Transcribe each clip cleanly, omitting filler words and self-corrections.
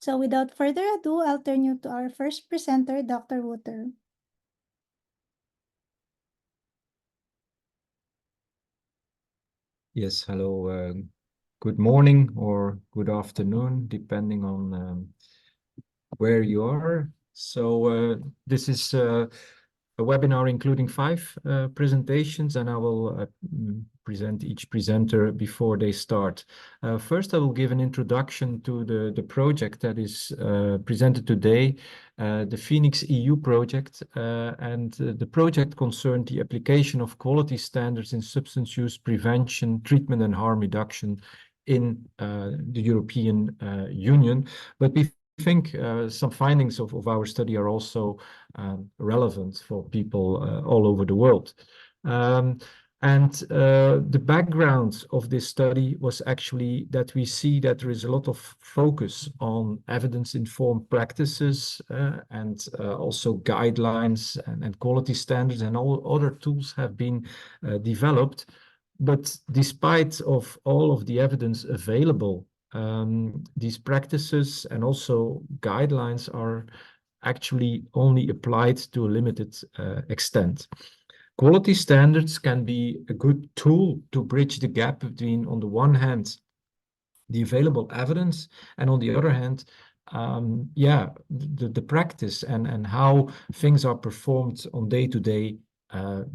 So without further ado, I'll turn you to our first presenter, Dr. Wouter. Yes, hello. Good morning or good afternoon, depending on where you are. So this is a webinar including 5 presentations, and I will present each presenter before they start. First, I will give an introduction to the project that is presented today, the FENIQS-EU project, and the project concerned the application of quality standards in substance use prevention, treatment and harm reduction in the European Union. But we think some findings of our study are also relevant for people all over the world. The background of this study was actually that we see that there is a lot of focus on evidence-informed practices and also guidelines and quality standards, and all other tools have been developed. But despite of all of the evidence available, these practices and also guidelines are actually only applied to a limited extent. Quality standards can be a good tool to bridge the gap between, on the one hand, the available evidence, and on the other hand, the practice and how things are performed on day-to-day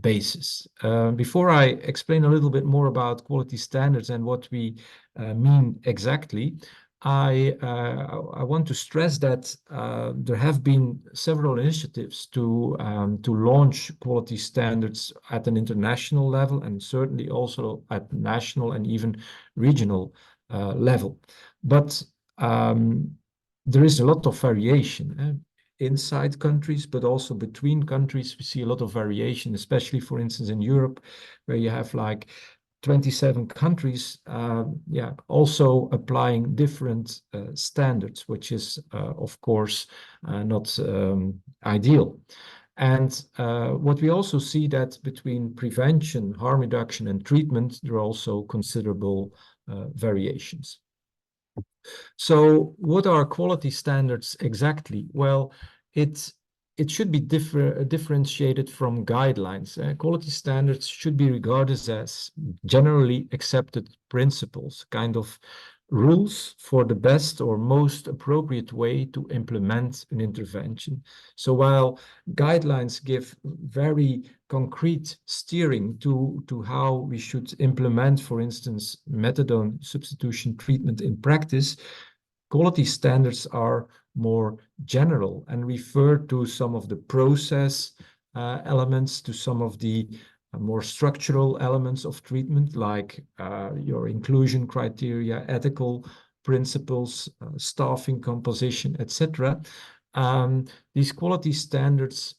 basis. Before I explain a little bit more about quality standards and what we mean exactly, I want to stress that there have been several initiatives to launch quality standards at an international level, and certainly also at national and even regional level. But there is a lot of variation inside countries, but also between countries. We see a lot of variation, especially, for instance, in Europe, where you have like 27 countries, also applying different standards, which is, of course, not ideal. And what we also see that between prevention, harm reduction, and treatment, there are also considerable variations. So what are quality standards exactly? Well, it should be differentiated from guidelines. Quality standards should be regarded as generally accepted principles, kind of rules for the best or most appropriate way to implement an intervention. So while guidelines give very concrete steering to how we should implement, for instance, methadone substitution treatment in practice, quality standards are more general and refer to some of the process elements, to some of the more structural elements of treatment, like your inclusion criteria, ethical principles, staffing composition, etc. These quality standards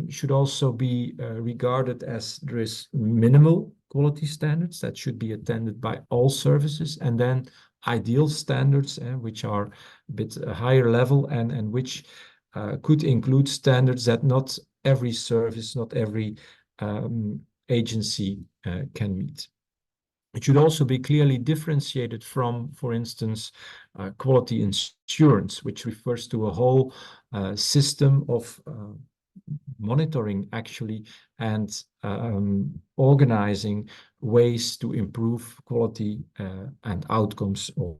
should also be regarded as there is minimal quality standards that should be attended by all services, and then ideal standards, which are a bit higher level and which could include standards that not every service, not every agency can meet. It should also be clearly differentiated from, for instance, quality assurance, which refers to a whole system of monitoring, actually, and organizing ways to improve quality and outcomes of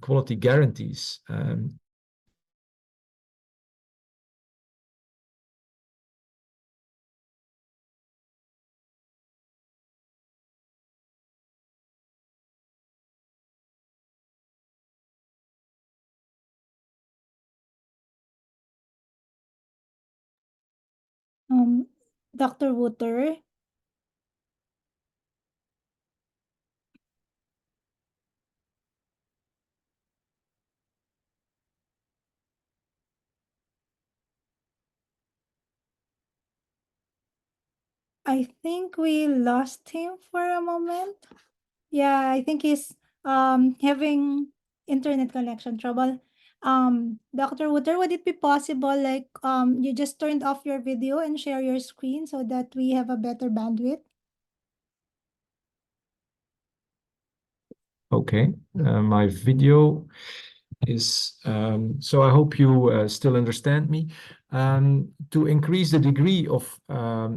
quality guarantees. Dr. Wouter, I think we lost him for a moment. Yeah, I think he's having internet connection trouble. Dr. Wouter, would it be possible like you just turned off your video and share your screen so that we have a better bandwidth? Okay, my video is, so I hope you still understand me. To increase the degree of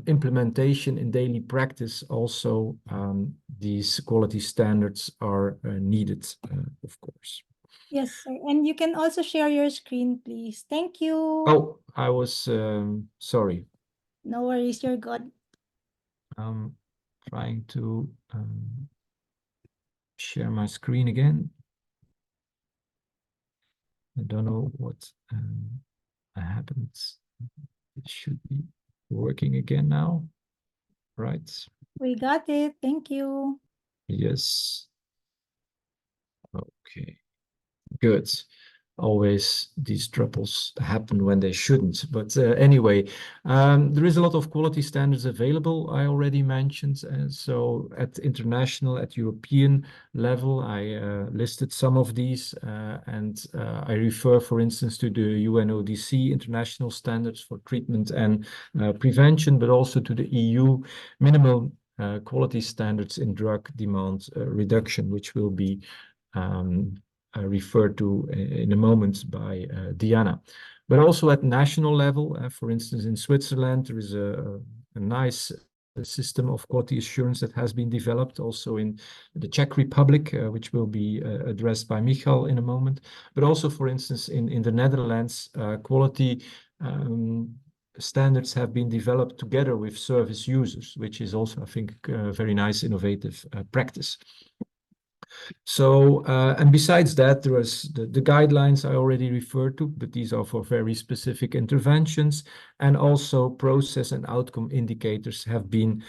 implementation in daily practice, also these quality standards are needed, of course. Yes, sir. And you can also share your screen, please. Thank you. Oh, I was sorry. No worries, you're good. I'm trying to share my screen again. I don't know what happened. It should be working again now, right? We got it. Thank you. Yes. Okay, good. Always these troubles happen when they shouldn't. But anyway, there is a lot of quality standards available, I already mentioned. So at international, at European level, I listed some of these. And I refer, for instance, to the UNODC international standards for treatment and prevention, but also to the EU minimal quality standards in drug demand reduction, which will be referred to in a moment by Dijana. But also at national level, for instance, in Switzerland, there is a nice system of quality assurance that has been developed, also in the Czech Republic, which will be addressed by Michal in a moment. But also, for instance, in the Netherlands, quality standards have been developed together with service users, which is also, I think, a very nice innovative practice. So, and besides that, there is the guidelines I already referred to, but these are for very specific interventions, and also process and outcome indicators have been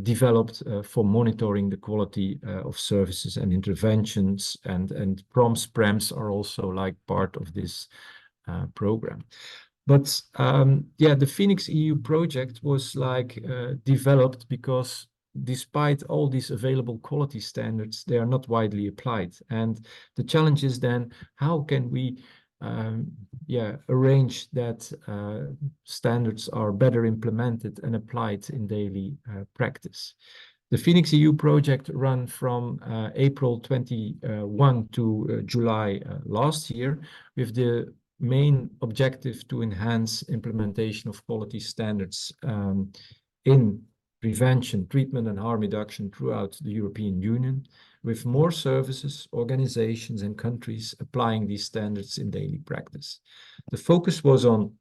developed for monitoring the quality of services and interventions, and PROMs, PREMs are also like part of this program. But yeah, the FENIQS-EU project was like developed because despite all these available quality standards, they are not widely applied. And the challenge is then, how can we arrange that standards are better implemented and applied in daily practice? The FENIQS-EU project ran from April 21 to July last year, with the main objective to enhance implementation of quality standards in prevention, treatment, and harm reduction throughout the European Union, with more services, organizations, and countries applying these standards in daily practice. The focus was on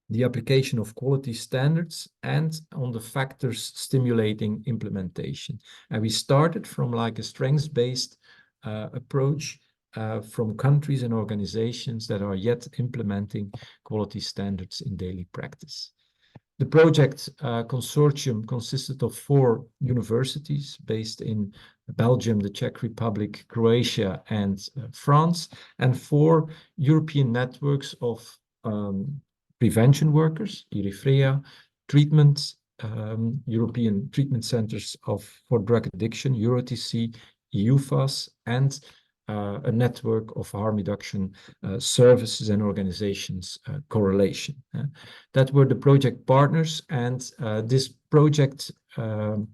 the application of quality standards and on the factors stimulating implementation. And we started from like a strengths-based approach from countries and organizations that are yet implementing quality standards in daily practice. The project consortium consisted of 4 universities based in Belgium, the Czech Republic, Croatia, and France, and 4 European networks of prevention workers, Refaela, treatment, European Treatment Centers for Drug Addiction, EuroTC, EUFAS, and a network of harm reduction services and organizations correlation. That were the project partners, and this project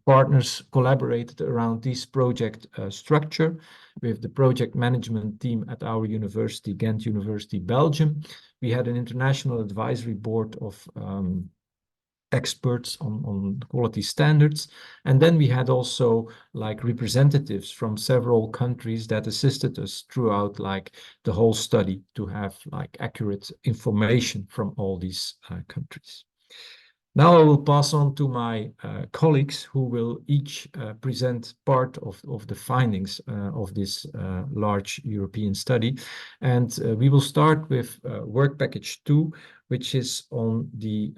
partners collaborated around this project structure with the project management team at our university, Ghent University, Belgium. We had an international advisory board of experts on quality standards. And then we had also like representatives from several countries that assisted us throughout like the whole study to have like accurate information from all these countries. Now I will pass on to my colleagues who will each present part of the findings of this large European study. And we will start with work package 2, which is on the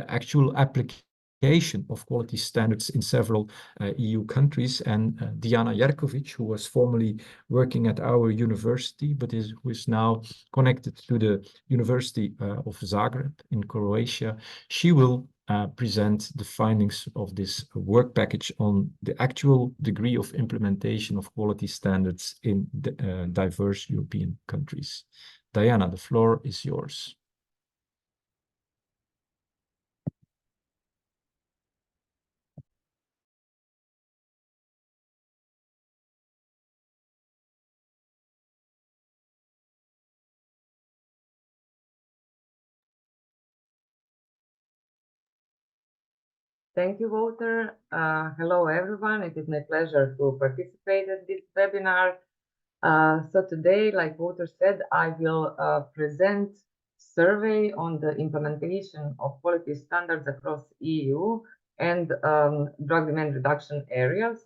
actual application of quality standards in several EU countries. And Dijana Jerković, who was formerly working at our university, but who is now connected to the University of Zagreb in Croatia, she will present the findings of this work package on the actual degree of implementation of quality standards in diverse European countries. Dijana, the floor is yours. Thank you, Wouter. Hello, everyone. It is my pleasure to participate in this webinar. So today, like Wouter said, I will present survey on the implementation of quality standards across EU and drug demand reduction areas.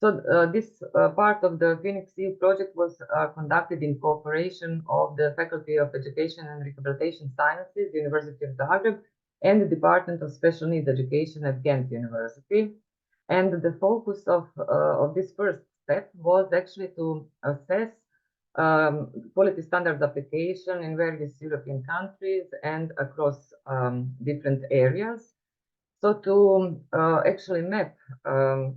So this part of the FENIQS-EU project was conducted in cooperation of the Faculty of Education and Rehabilitation Sciences, University of Zagreb, and the Department of Special Needs Education at Ghent University. And the focus of this first step was actually to assess quality standards application in various European countries and across different areas. So to actually map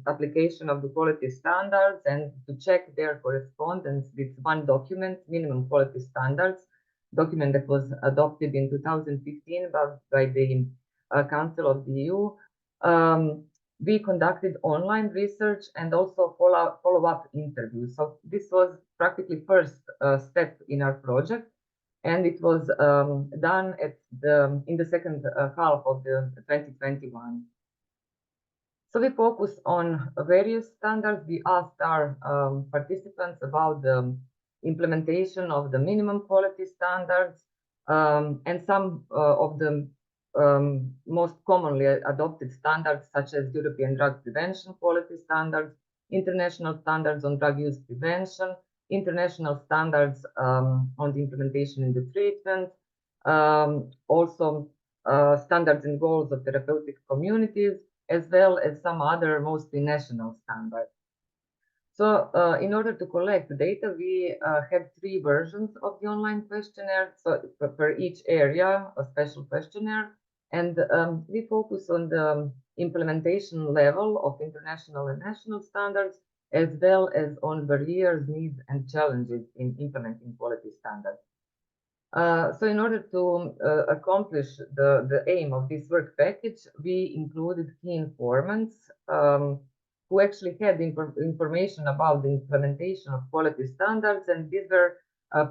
application of the quality standards and to check their correspondence with one document, minimum quality standards, document that was adopted in 2015 by the Council of the EU. We conducted online research and also follow-up interviews. So this was practically first step in our project, and it was done in the second half of the 2021. So we focused on various standards. We asked our participants about the implementation of the minimum quality standards and some of the most commonly adopted standards, such as European Drug Prevention Quality Standards, International Standards on Drug Use Prevention, International Standards on the implementation in the treatment, also standards and goals of therapeutic communities, as well as some other mostly national standards. So in order to collect the data, we had 3 versions of the online questionnaire. So for each area, a special questionnaire. And we focus on the implementation level of international and national standards, as well as on barriers, needs, and challenges in implementing quality standards. So in order to accomplish the aim of this work package, we included key informants who actually had information about the implementation of quality standards, and these were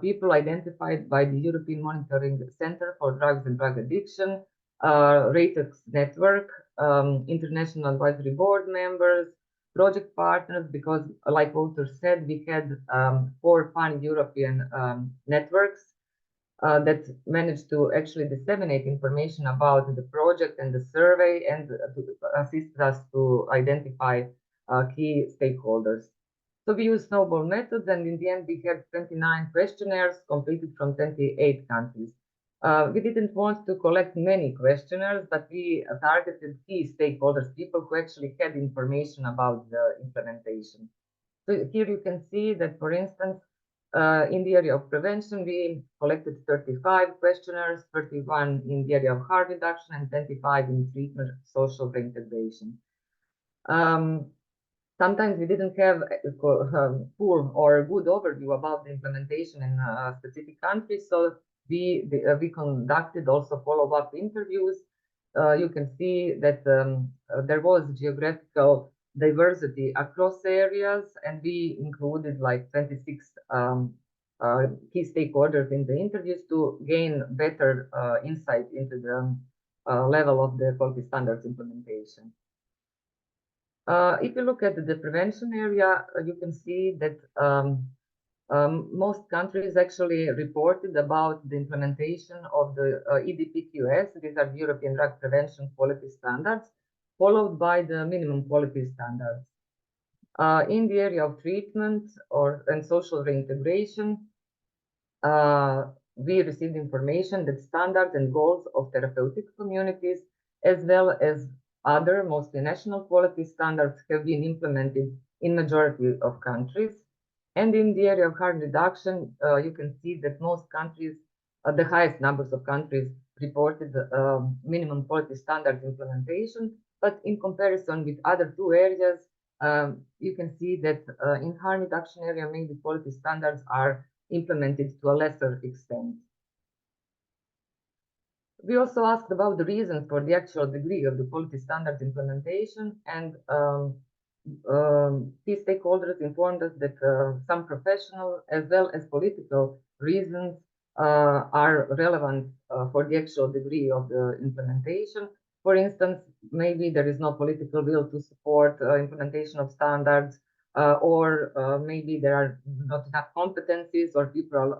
people identified by the European Monitoring Center for Drugs and Drug Addiction, RATEX network, international advisory board members, project partners, because like Wouter said, we had 4 pan-European networks that managed to actually disseminate information about the project and the survey and to assist us to identify key stakeholders. So we used snowball methods, and in the end we had 29 questionnaires completed from 28 countries. We didn't want to collect many questionnaires, but we targeted key stakeholders, people who actually had information about the implementation. So here you can see that, for instance, in the area of prevention, we collected 35 questionnaires, 31 in the area of harm reduction, and 25 in treatment social reintegration. Sometimes we didn't have a full or good overview about the implementation in specific countries, so we conducted also follow-up interviews. You can see that there was geographical diversity across areas, and we included like 26 key stakeholders in the interviews to gain better insight into the level of the quality standards implementation. If you look at the prevention area, you can see that most countries actually reported about the implementation of the EDPQS, these are the European Drug Prevention Quality Standards, followed by the minimum quality standards. In the area of treatment and social reintegration, we received information that standards and goals of therapeutic communities, as well as other, mostly national quality standards have been implemented in majority of countries. And in the area of harm reduction, you can see that most countries, the highest numbers of countries reported minimum quality standards implementation. But in comparison with other two areas, you can see that in harm reduction area, maybe quality standards are implemented to a lesser extent. We also asked about the reasons for the actual degree of the quality standards implementation, and key stakeholders informed us that some professional as well as political reasons are relevant for the actual degree of the implementation. For instance, maybe there is no political will to support implementation of standards, or maybe there are not enough competencies, or people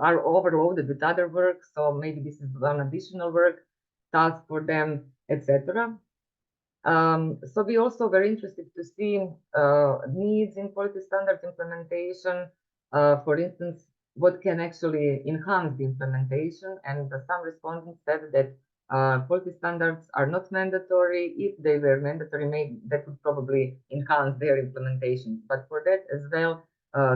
are overloaded with other work, so maybe this is one additional work task for them, etc. So we also were interested to see needs in quality standards implementation. For instance, what can actually enhance the implementation, and some respondents said that quality standards are not mandatory. If they were mandatory, maybe that would probably enhance their implementation. But for that as well,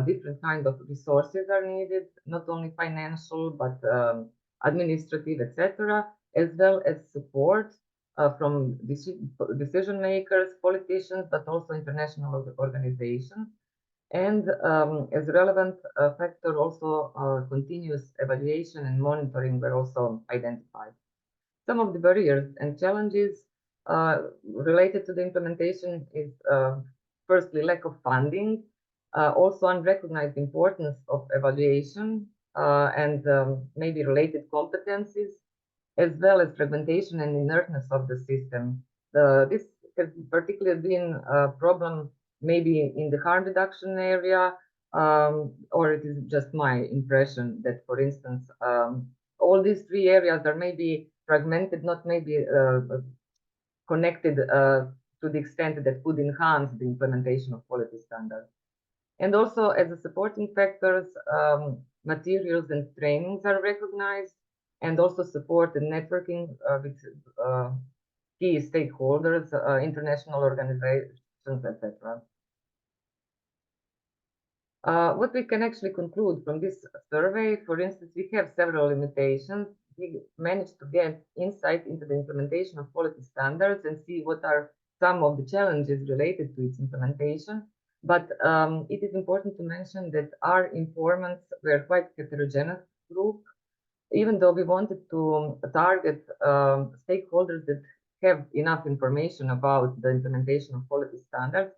different kind of resources are needed, not only financial, but administrative, etc., as well as support from decision makers, politicians, but also international organizations. And as a relevant factor, also continuous evaluation and monitoring were also identified. Some of the barriers and challenges related to the implementation is firstly lack of funding, also unrecognized importance of evaluation, and maybe related competencies, as well as fragmentation and inertness of the system. This has particularly been a problem maybe in the harm reduction area, or it is just my impression that, for instance, all these three areas are maybe fragmented, not maybe connected to the extent that could enhance the implementation of quality standards. And also, as a supporting factors, materials and trainings are recognized, and also support and networking with key stakeholders, international organizations, etc. What we can actually conclude from this survey, for instance, we have several limitations. We managed to get insight into the implementation of quality standards and see what are some of the challenges related to its implementation. But it is important to mention that our informants were quite heterogeneous group. Even though we wanted to target stakeholders that have enough information about the implementation of quality standards,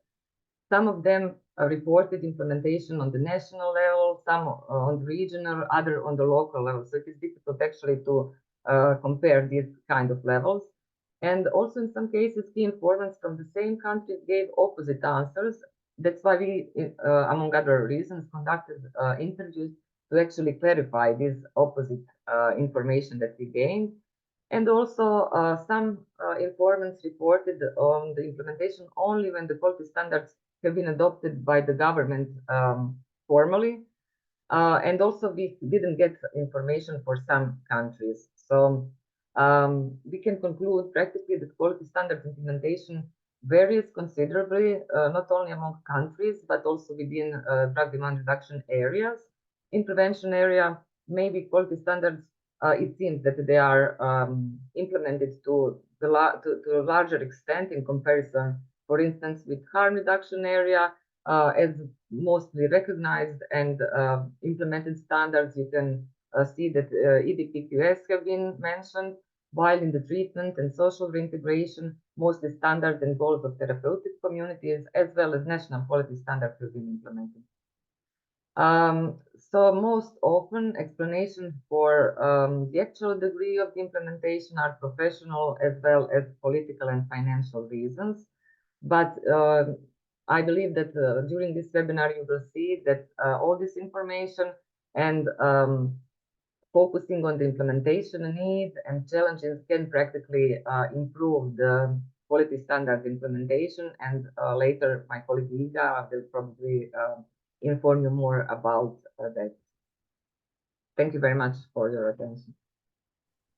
some of them reported implementation on the national level, some on the regional, other on the local level. So it is difficult actually to compare these kind of levels. And also in some cases, key informants from the same countries gave opposite answers. That's why we, among other reasons, conducted interviews to actually clarify this opposite information that we gained. And also some informants reported on the implementation only when the quality standards have been adopted by the government formally. And also we didn't get information for some countries. So we can conclude practically that quality standards implementation varies considerably, not only among countries, but also within drug demand reduction areas. In prevention area, maybe quality standards, it seems that they are implemented to a larger extent in comparison, for instance, with harm reduction area, as mostly recognized and implemented standards. You can see that EDPQS have been mentioned, while in the treatment and social reintegration, mostly standards and goals of therapeutic communities, as well as national quality standards have been implemented. So most often explanations for the actual degree of the implementation are professional as well as political and financial reasons. But I believe that during this webinar, you will see that all this information and focusing on the implementation needs and challenges can practically improve the quality standard implementation. And later, my colleague Ida will probably inform you more about that. Thank you very much for your attention.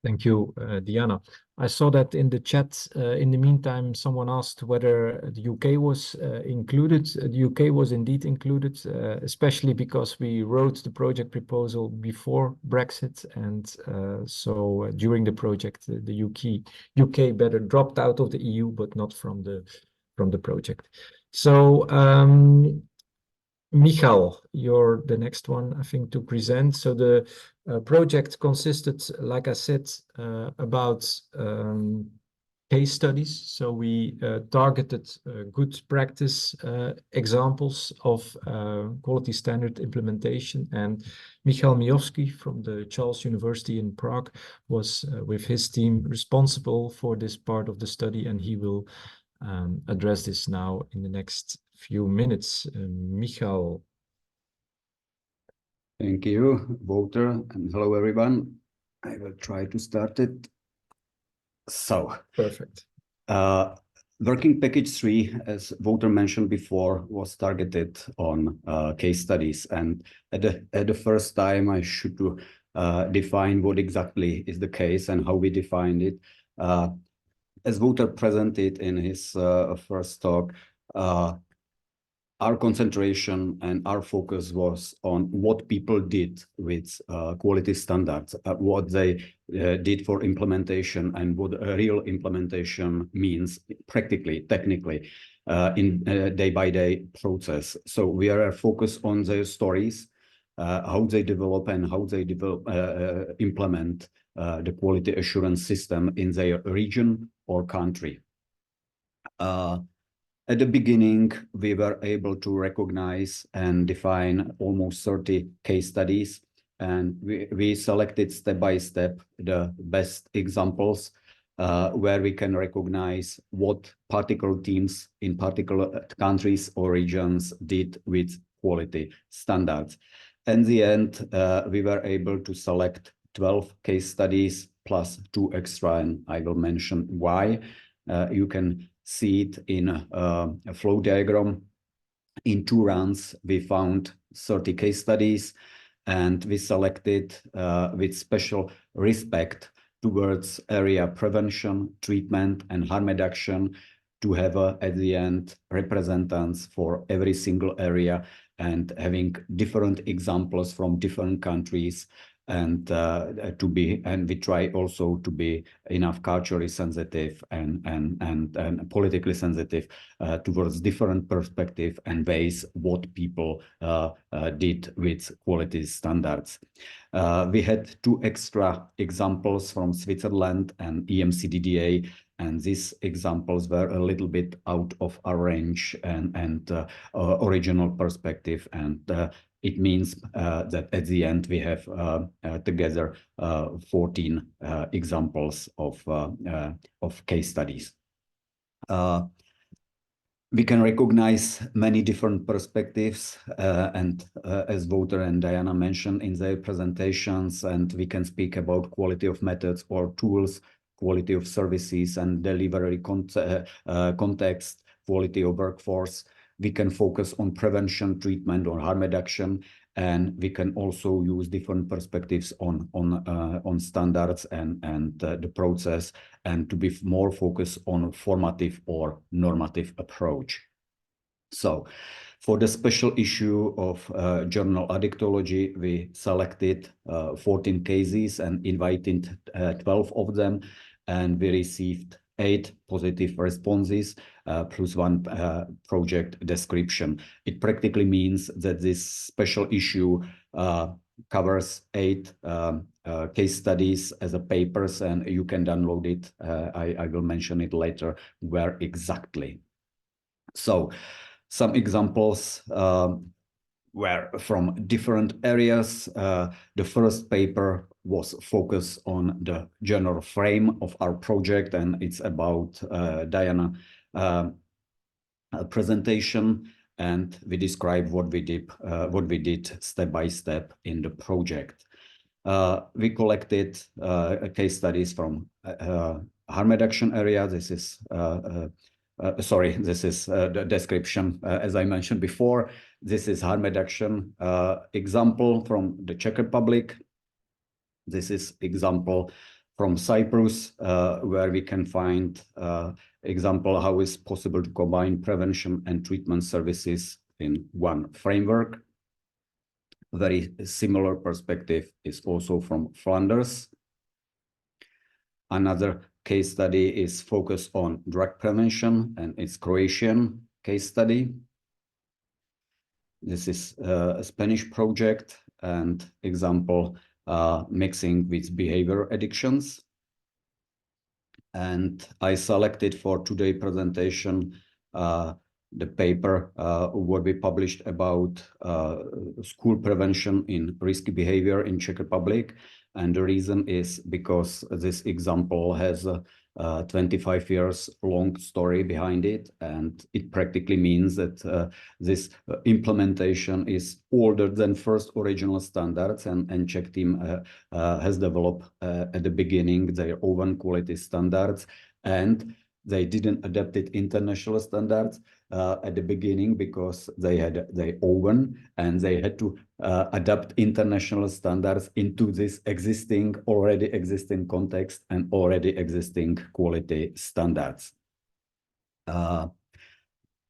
Thank you, Dijana. I saw that in the chat. In the meantime, someone asked whether the UK was included. The UK was indeed included, especially because we wrote the project proposal before Brexit, and so during the project, the UK better dropped out of the EU, but not from the project. So. Michal, you're the next one, I think, to present. So the project consisted, like I said, about case studies. So we targeted good practice examples of quality standard implementation. And Michal Miovsky from the Charles University in Prague was, with his team, responsible for this part of the study, and he will address this now in the next few minutes. Michal. Thank you, Wouter, and hello, everyone. I will try to start it. So, perfect. Working package 3, as Wouter mentioned before, was targeted on case studies. And at the first time, I should define what exactly is the case and how we defined it. As Wouter presented in his first talk, our concentration and our focus was on what people did with quality standards, what they did for implementation, and what a real implementation means practically, technically, in day-by-day process. So we are focused on their stories, how they develop and how they implement the quality assurance system in their region or country. At the beginning, we were able to recognize and define almost 30 case studies, and we selected step by step the best examples where we can recognize what particular teams in particular countries or regions did with quality standards. In the end, we were able to select 12 case studies plus 2 extra, and I will mention why. You can see it in a flow diagram. In 2 rounds, we found 30 case studies, and we selected with special respect towards area prevention, treatment, and harm reduction to have at the end representatives for every single area and having different examples from different countries. And we try also to be enough culturally sensitive and politically sensitive towards different perspectives and ways what people did with quality standards. We had 2 extra examples from Switzerland and EMCDDA, and these examples were a little bit out of our range and original perspective, and it means that at the end we have together 14 examples of case studies. We can recognize many different perspectives, and as Wouter and Dijana mentioned in their presentations, and we can speak about quality of methods or tools, quality of services and delivery context, quality of workforce. We can focus on prevention, treatment, or harm reduction, and we can also use different perspectives on standards and the process, and to be more focused on formative or normative approach. So, for the special issue of journal Addictology, we selected 14 cases and invited 12 of them, and we received 8 positive responses plus 1 project description. It practically means that this special issue covers 8 case studies as a papers, and you can download it. I will mention it later where exactly. So some examples were from different areas. The first paper was focused on the general frame of our project, and it's about Dijana presentation, and we describe what we did step by step in the project. We collected case studies from harm reduction area. This is the description. As I mentioned before, this is harm reduction example from the Czech Republic. This is example from Cyprus, where we can find example how it's possible to combine prevention and treatment services in one framework. Very similar perspective is also from Flanders. Another case study is focused on drug prevention, and it's Croatian case study. This is a Spanish project and example mixing with behavior addictions. And I selected for today's presentation the paper what we published about school prevention in risky behavior in Czech Republic. And the reason is because this example has a 25 years long story behind it, and it practically means that this implementation is older than first original standards, and Czech team has developed at the beginning their own quality standards, and they didn't adapt it international standards at the beginning because they had their own, and they had to adapt international standards into this already existing context and already existing quality standards.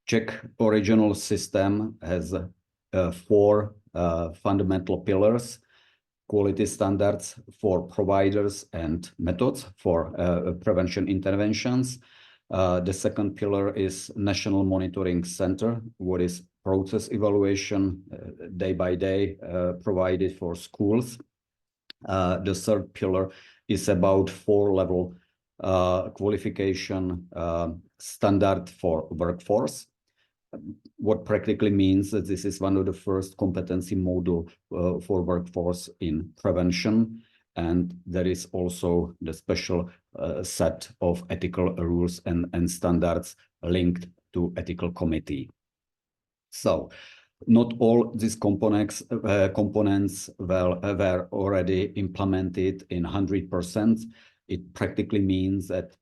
Czech original system has 4 fundamental pillars: quality standards for providers and methods for prevention interventions. The second pillar is National Monitoring Center, what is process evaluation day by day provided for schools. The third pillar is about 4-level qualification standard for workforce, what practically means that this is one of the first competency module for workforce in prevention. And there is also the special set of ethical rules and standards linked to ethical committee. So not all these components were already implemented in 100%. It practically means that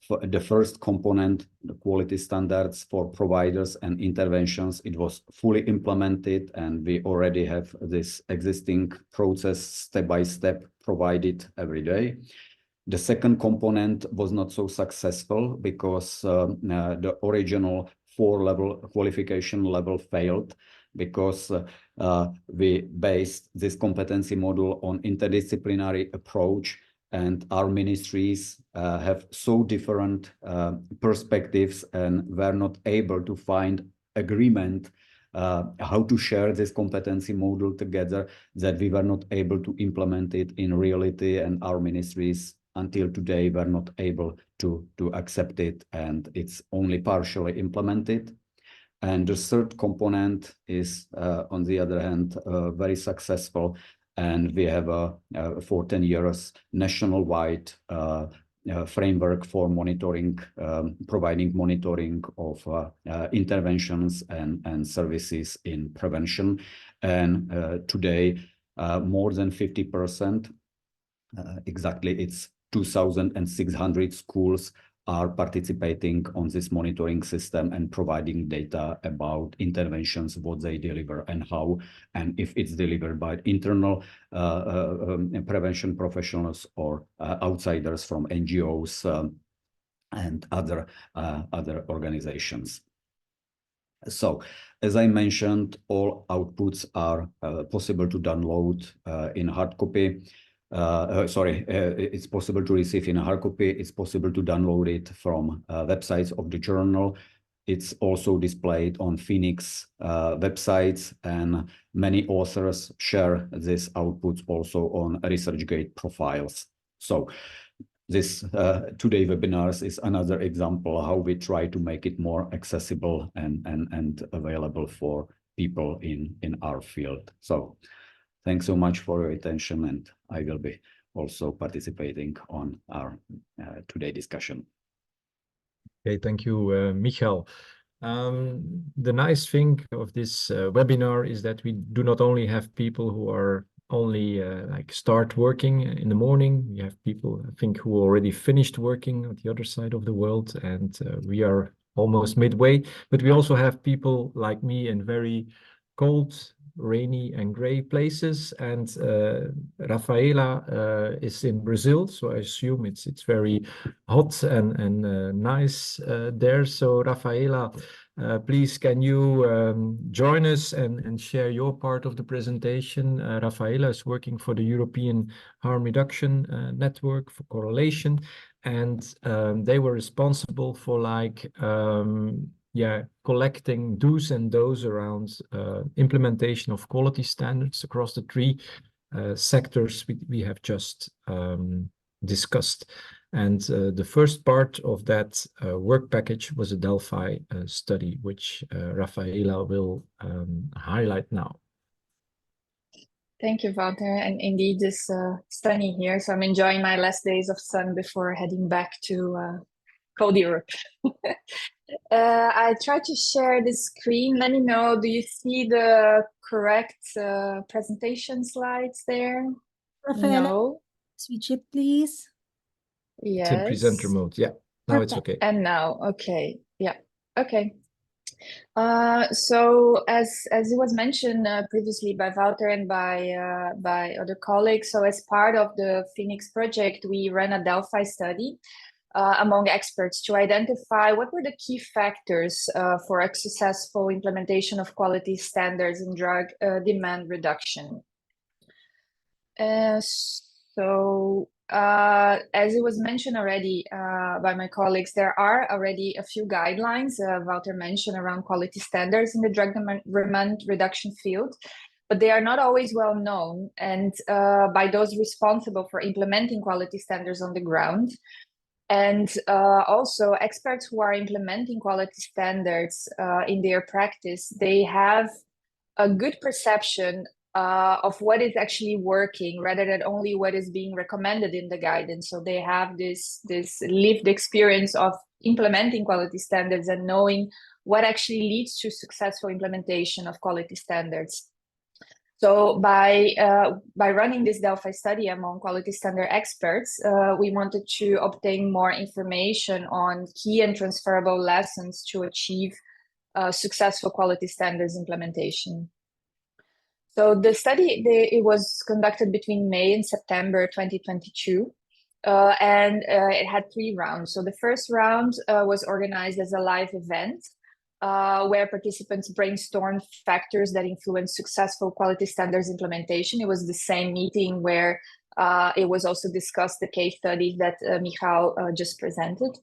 for the first component, the quality standards for providers and interventions, it was fully implemented, and we already have this existing process step by step provided every day. The second component was not so successful because the original 4-level qualification level failed, because we based this competency model on interdisciplinary approach, and our ministries have so different perspectives and were not able to find agreement how to share this competency model together, that we were not able to implement it in reality, and our ministries until today were not able to accept it, and it's only partially implemented. And the third component is, on the other hand, very successful, and we have for 10 years national-wide framework for monitoring, providing monitoring of interventions and services in prevention. And today, more than 50%, exactly it's 2,600 schools are participating on this monitoring system and providing data about interventions, what they deliver and how, and if it's delivered by internal prevention professionals or outsiders from NGOs and other organizations. So, as I mentioned, all outputs are possible to download in hard copy. It's possible to receive in a hard copy. It's possible to download it from websites of the journal. It's also displayed on FENIQS websites, and many authors share these outputs also on ResearchGate profiles. So this today webinars is another example how we try to make it more accessible and available for people in our field. So thanks so much for your attention, and I will be also participating on our today discussion. Okay, thank you, Michal. The nice thing of this webinar is that we do not only have people who are only like start working in the morning. We have people, I think, who already finished working at the other side of the world, and we are almost midway. But we also have people like me in very cold rainy and gray places, and Refaela is in Brazil, so I assume it's very hot and nice there. So Refaela, please, can you join us and share your part of the presentation? Refaela is working for the European Harm Reduction Network for Correlation, and they were responsible for collecting do's and don'ts around implementation of quality standards across the three sectors we have just discussed. And the first part of that work package was a Delphi study, which Refaela will highlight now. Thank you, Wouter. And indeed, it's sunny here, so I'm enjoying my last days of sun before heading back to cold Europe. I tried to share the screen. Let me know, do you see the correct presentation slides there? Refaela, No? switch it, please. Yes. It's in presenter mode. Yeah, now it's okay. And now, okay. Yeah, okay. So as it was mentioned previously by Wouter and by other colleagues, so as part of the FENIQS project, we ran a Delphi study among experts to identify what were the key factors for a successful implementation of quality standards in drug demand reduction. As it was mentioned already by my colleagues, there are already a few guidelines Wouter mentioned around quality standards in the drug demand reduction field, but they are not always well known and by those responsible for implementing quality standards on the ground. And also experts who are implementing quality standards in their practice, they have a good perception of what is actually working rather than only what is being recommended in the guidance. So they have this lived experience of implementing quality standards and knowing what actually leads to successful implementation of quality standards. So by running this Delphi study among quality standard experts, we wanted to obtain more information on key and transferable lessons to achieve successful quality standards implementation. So the study, it was conducted between May and September 2022, and it had 3 rounds. So the first round was organized as a live event where participants brainstormed factors that influence successful quality standards implementation. It was the same meeting where it was also discussed the case studies that Michal just presented.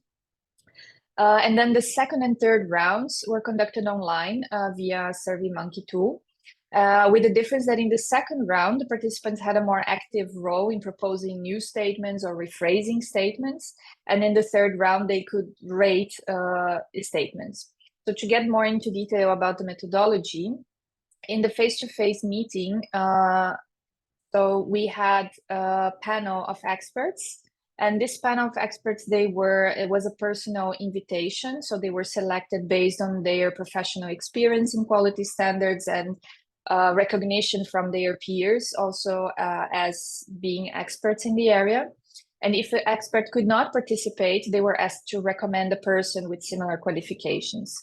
And then the second and third rounds were conducted online via SurveyMonkey tool. With the difference that in the second round, the participants had a more active role in proposing new statements or rephrasing statements. And in the third round, they could rate statements. So to get more into detail about the methodology, in the face-to-face meeting, so we had a panel of experts. And this panel of experts, it was a personal invitation. So they were selected based on their professional experience in quality standards and recognition from their peers, also as being experts in the area. And if the expert could not participate, they were asked to recommend a person with similar qualifications.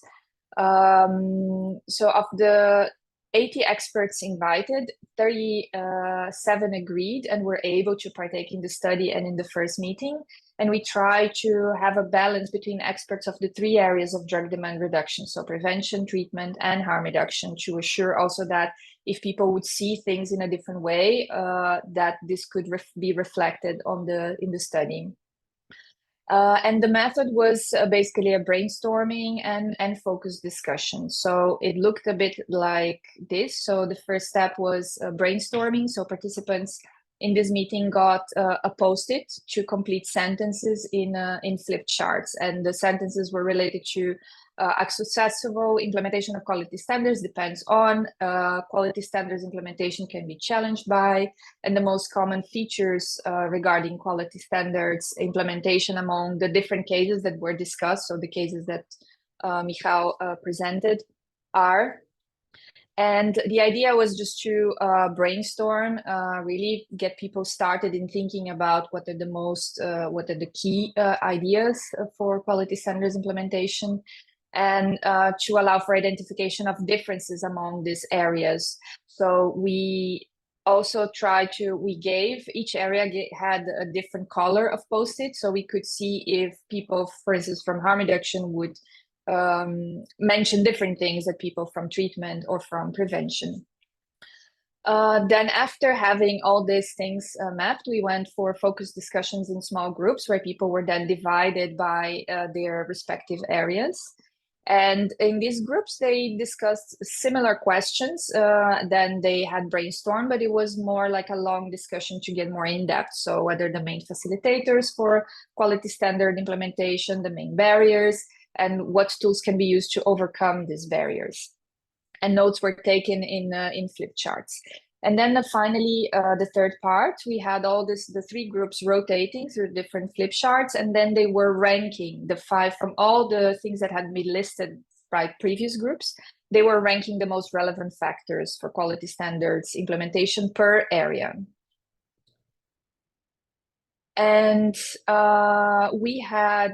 So of the 80 experts invited, 37 agreed and were able to partake in the study and in the first meeting. And we try to have a balance between experts of the 3 areas of drug demand reduction, so prevention, treatment, and harm reduction, to assure also that if people would see things in a different way, that this could be reflected in the study. And the method was basically a brainstorming and focused discussion. So it looked a bit like this. So the first step was brainstorming. So participants in this meeting got a post-it to complete sentences in flip charts. And the sentences were related to a successful implementation of quality standards depends on, quality standards implementation can be challenged by, and the most common features regarding quality standards implementation among the different cases that were discussed. So the cases that Michal presented are. And the idea was just to brainstorm, really get people started in thinking about what are the key ideas for quality standards implementation. and to allow for identification of differences among these areas. So we also gave each area had a different color of post-it, so we could see if people, for instance, from harm reduction would mention different things that people from treatment or from prevention. Then after having all these things mapped, we went for focused discussions in small groups where people were then divided by their respective areas. And in these groups, they discussed similar questions than they had brainstormed, but it was more like a long discussion to get more in-depth. So whether the main facilitators for quality standard implementation, the main barriers, and what tools can be used to overcome these barriers. And notes were taken in flip charts. And then finally, the third part, we had the 3 groups rotating through different flip charts, and then they were ranking the 5 from all the things that had been listed by previous groups. They were ranking the most relevant factors for quality standards implementation per area. And we had,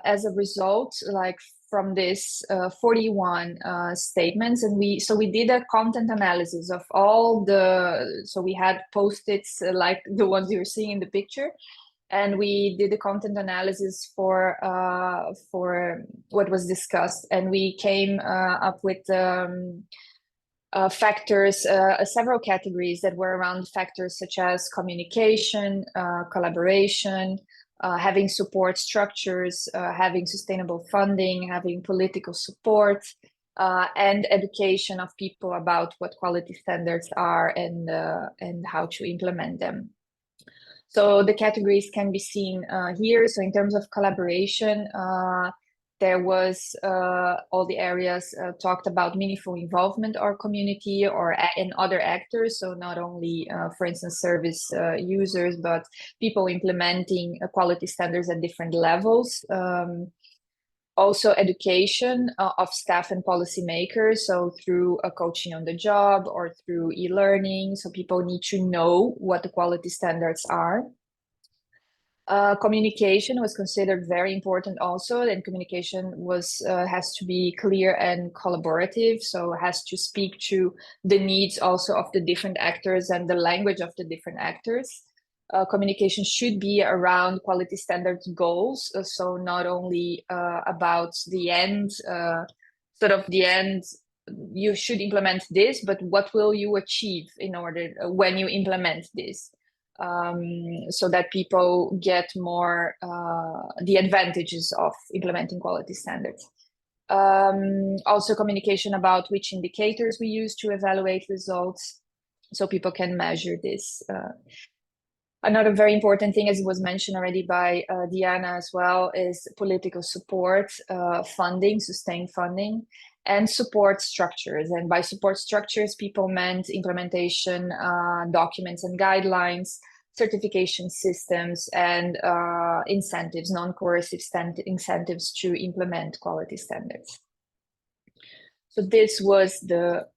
as a result, like from this 41 statements, and we did a content analysis of all so we had post-its like the ones you're seeing in the picture, and we did a content analysis for what was discussed, and we came up with factors, several categories that were around factors such as communication, collaboration, having support structures, having sustainable funding, having political support, and education of people about what quality standards are and how to implement them. So the categories can be seen here. So in terms of collaboration, there was all the areas talked about meaningful involvement or community or in other actors. So not only, for instance, service users, but people implementing quality standards at different levels. Also education of staff and policymakers. So through a coaching on the job or through e-learning. So people need to know what the quality standards are. Communication was considered very important also, and communication has to be clear and collaborative, so it has to speak to the needs also of the different actors and the language of the different actors. Communication should be around quality standards goals, so not only about the end, you should implement this, but what will you achieve in order when you implement this? So that people get more the advantages of implementing quality standards. Also communication about which indicators we use to evaluate results, so people can measure this. Another very important thing, as it was mentioned already by Dijana as well, is political support, funding, sustained funding, and support structures. And by support structures, people meant implementation documents and guidelines, certification systems, and incentives, non-coercive incentives to implement quality standards. So this was the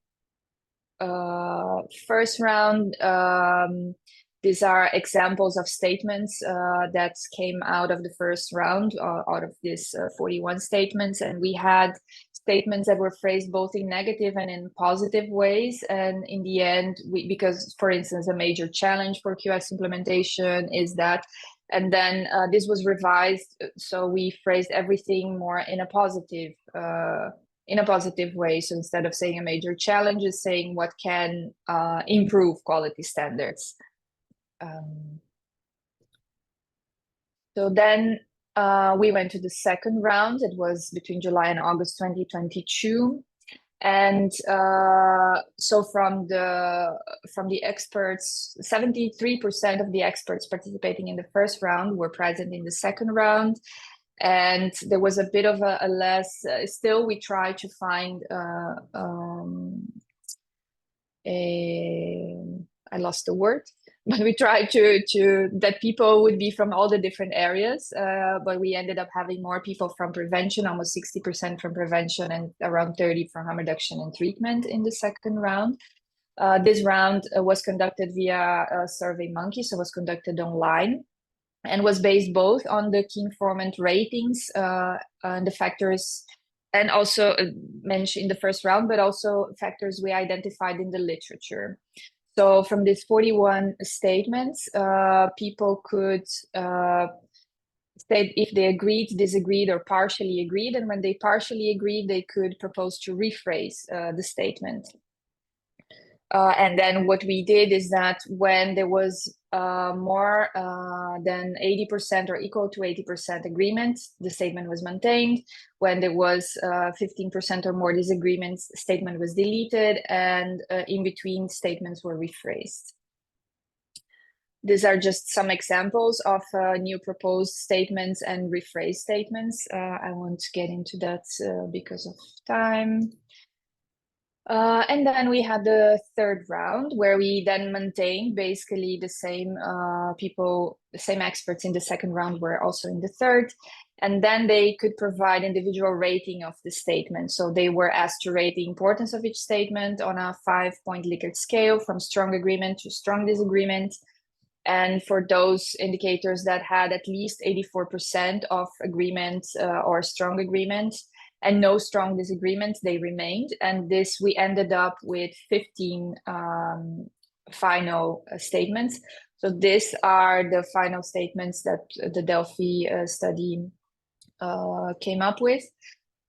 first round. These are examples of statements that came out of the first round, out of these 41 statements. And we had statements that were phrased both in negative and in positive ways. And in the end, because, for instance, a major challenge for QX implementation is that, and then this was revised. So we phrased everything more in a positive way. So instead of saying a major challenge, is saying what can improve quality standards. So then we went to the second round. It was between July and August 2022. And so from the experts, 73% of the experts participating in the first round were present in the second round. And there was a bit of a less, still we tried to find I lost the word, but we tried to that people would be from all the different areas, but we ended up having more people from prevention, almost 60% from prevention and around 30% from harm reduction and treatment in the second round. This round was conducted via SurveyMonkey, so was conducted online, and was based both on the key informant ratings and the factors and also mentioned in the first round, but also factors we identified in the literature. So from these 41 statements, people could state if they agreed, disagreed, or partially agreed. And when they partially agreed, they could propose to rephrase the statement. And then what we did is that when there was more than 80% or equal to 80% agreement, the statement was maintained. When there was 15% or more disagreements, statement was deleted, and in between statements were rephrased. These are just some examples of new proposed statements and rephrased statements. I won't get into that because of time. And then we had the third round where we then maintained basically the same people, the same experts in the second round were also in the third. And then they could provide individual rating of the statement. So they were asked to rate the importance of each statement on a 5-point Likert scale from strong agreement to strong disagreement. And for those indicators that had at least 84% of agreement or strong agreement, and no strong disagreements, they remained. And this, we ended up with 15 final statements. So these are the final statements that the Delphi study came up with.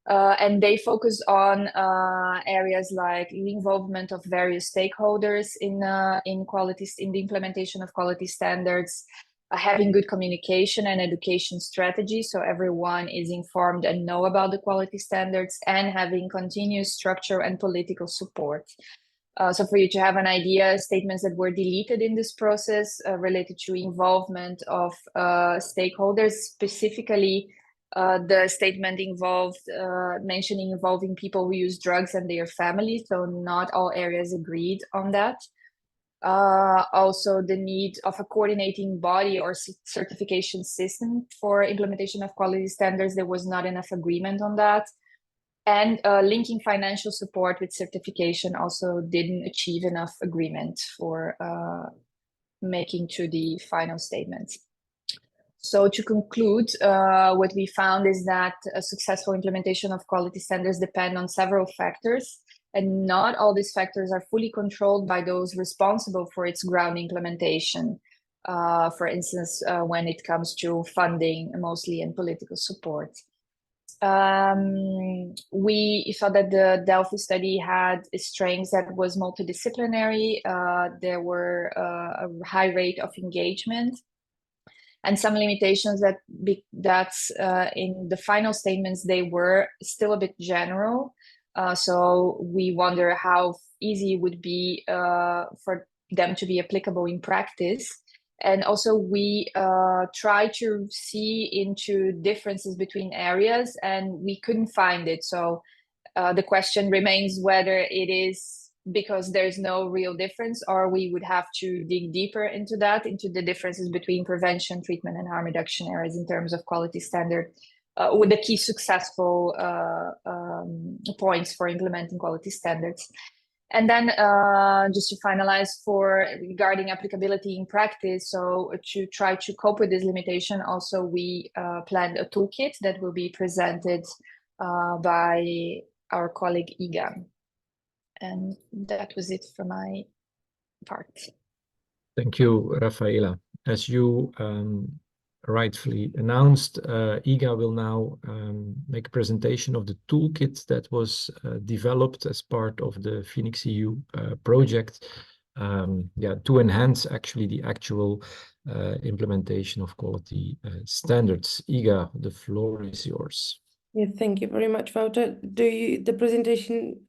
And they focus on areas like the involvement of various stakeholders in the implementation of quality standards, having good communication and education strategy, so everyone is informed and know about the quality standards, and having continuous structure and political support. So for you to have an idea, statements that were deleted in this process related to involvement of stakeholders, specifically the statement involved mentioning involving people who use drugs and their families, so not all areas agreed on that. Also the need of a coordinating body or certification system for implementation of quality standards, there was not enough agreement on that. And linking financial support with certification also didn't achieve enough agreement for making to the final statements. So to conclude, what we found is that a successful implementation of quality standards depend on several factors, and not all these factors are fully controlled by those responsible for its ground implementation. For instance, when it comes to funding, mostly, and political support. We saw that the Delphi study had strengths that was multidisciplinary. There were a high rate of engagement, and some limitations that's in the final statements, they were still a bit general. So we wonder how easy it would be for them to be applicable in practice. And also we try to see into differences between areas, and we couldn't find it. So the question remains whether it is because there's no real difference, or we would have to dig deeper into that, into the differences between prevention, treatment, and harm reduction areas in terms of quality standard, with the key successful points for implementing quality standards. And then just to finalize regarding applicability in practice, so to try to cope with this limitation, also we planned a toolkit that will be presented by our colleague Iga. And that was it for my part. Thank you, Refaela. As you rightfully announced, Iga will now make a presentation of the toolkit that was developed as part of the FENIQS-EU project, to enhance actually the actual implementation of quality standards. Iga, the floor is yours. Yeah, thank you very much, Wouter. The presentation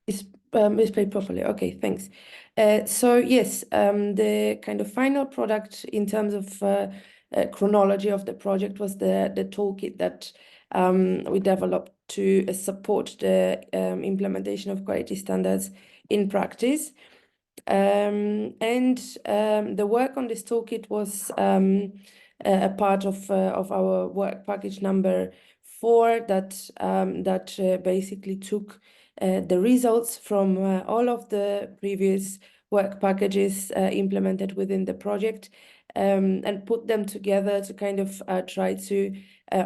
is displayed properly? Okay, thanks. So yes, the kind of final product in terms of chronology of the project was the toolkit that we developed to support the implementation of quality standards in practice. And the work on this toolkit was a part of our work package number 4 that basically took the results from all of the previous work packages implemented within the project and put them together to kind of try to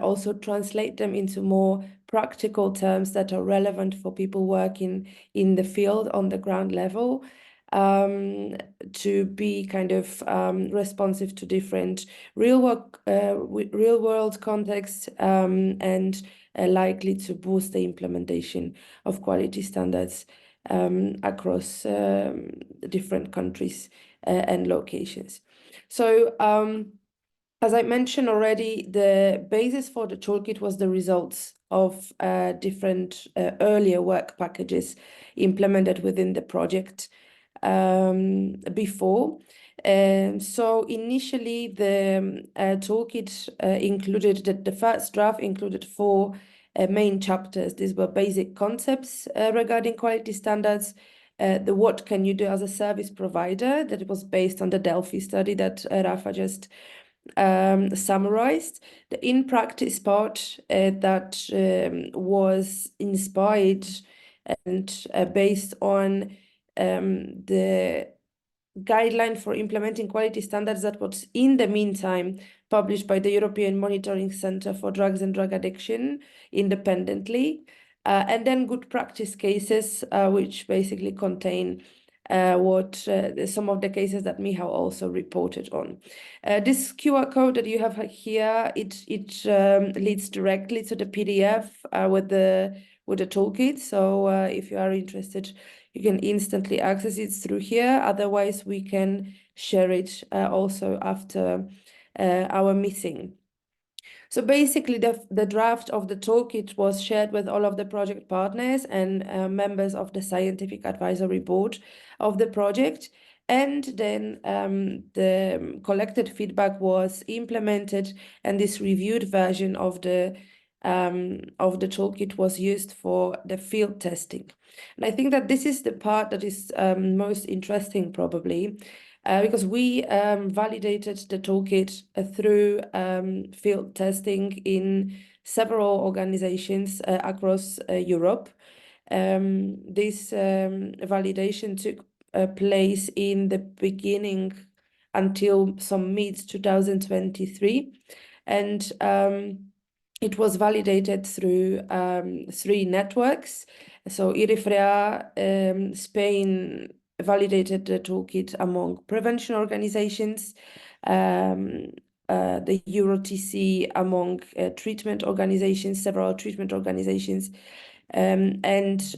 also translate them into more practical terms that are relevant for people working in the field on the ground level, to be kind of responsive to different real world contexts, and likely to boost the implementation of quality standards across different countries and locations. So as I mentioned already, the basis for the toolkit was the results of different earlier work packages implemented within the project before. So initially the toolkit included, the first draft included 4 main chapters. These were basic concepts regarding quality standards, the what can you do as a service provider, that it was based on the Delphi study that Rafa just summarized. The in practice part that was inspired and based on the guideline for implementing quality standards that was in the meantime published by the European Monitoring Center for Drugs and Drug Addiction independently, and then good practice cases which basically contain some of the cases that Michal also reported on. This QR code that you have here, it leads directly to the PDF with the toolkit. So if you are interested, you can instantly access it through here. Otherwise, we can share it also after our meeting. So basically, the draft of the toolkit was shared with all of the project partners and members of the scientific advisory board of the project. And then the collected feedback was implemented, and this reviewed version of the toolkit was used for the field testing. And I think that this is the part that is most interesting, probably, because we validated the toolkit through field testing in several organizations across Europe. This validation took place in the beginning until some mid-2023, and it was validated through 3 networks. So Refaela, Spain validated the toolkit among prevention organizations, the EuroTC among treatment organizations, several treatment organizations, and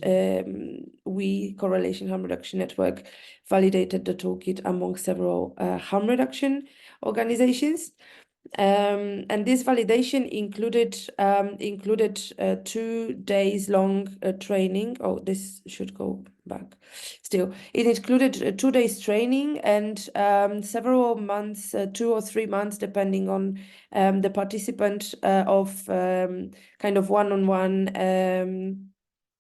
we, Correlation Harm Reduction Network, validated the toolkit among several harm reduction organizations. And this validation included 2 days long training. Oh, this should go back. Still, it included 2 days training and several months, 2 or 3 months, depending on the participant, of kind of one-on-one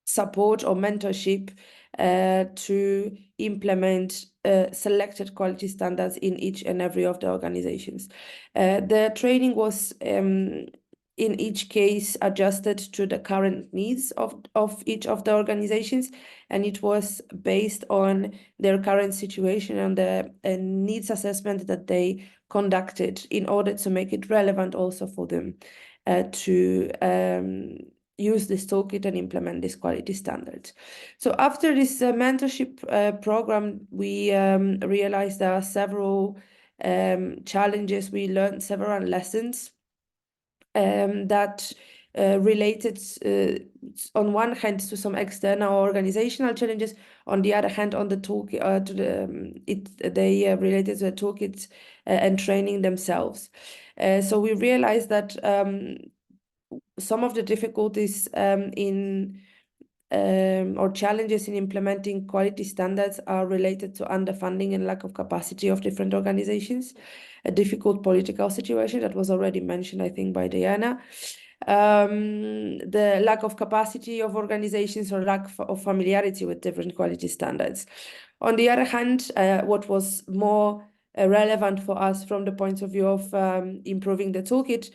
support or mentorship to implement selected quality standards in each and every of the organizations. The training was in each case adjusted to the current needs of each of the organizations, and it was based on their current situation and the needs assessment that they conducted in order to make it relevant also for them to use this toolkit and implement this quality standard. So after this mentorship program, we realized there are several challenges. We learned several lessons that related on one hand to some external organizational challenges, on the other hand on the toolkit they related to the toolkits and training themselves. So we realized that some of the difficulties or challenges in implementing quality standards are related to underfunding and lack of capacity of different organizations, a difficult political situation that was already mentioned, I think, by Dijana, the lack of capacity of organizations or lack of familiarity with different quality standards. On the other hand, what was more relevant for us from the point of view of improving the toolkit,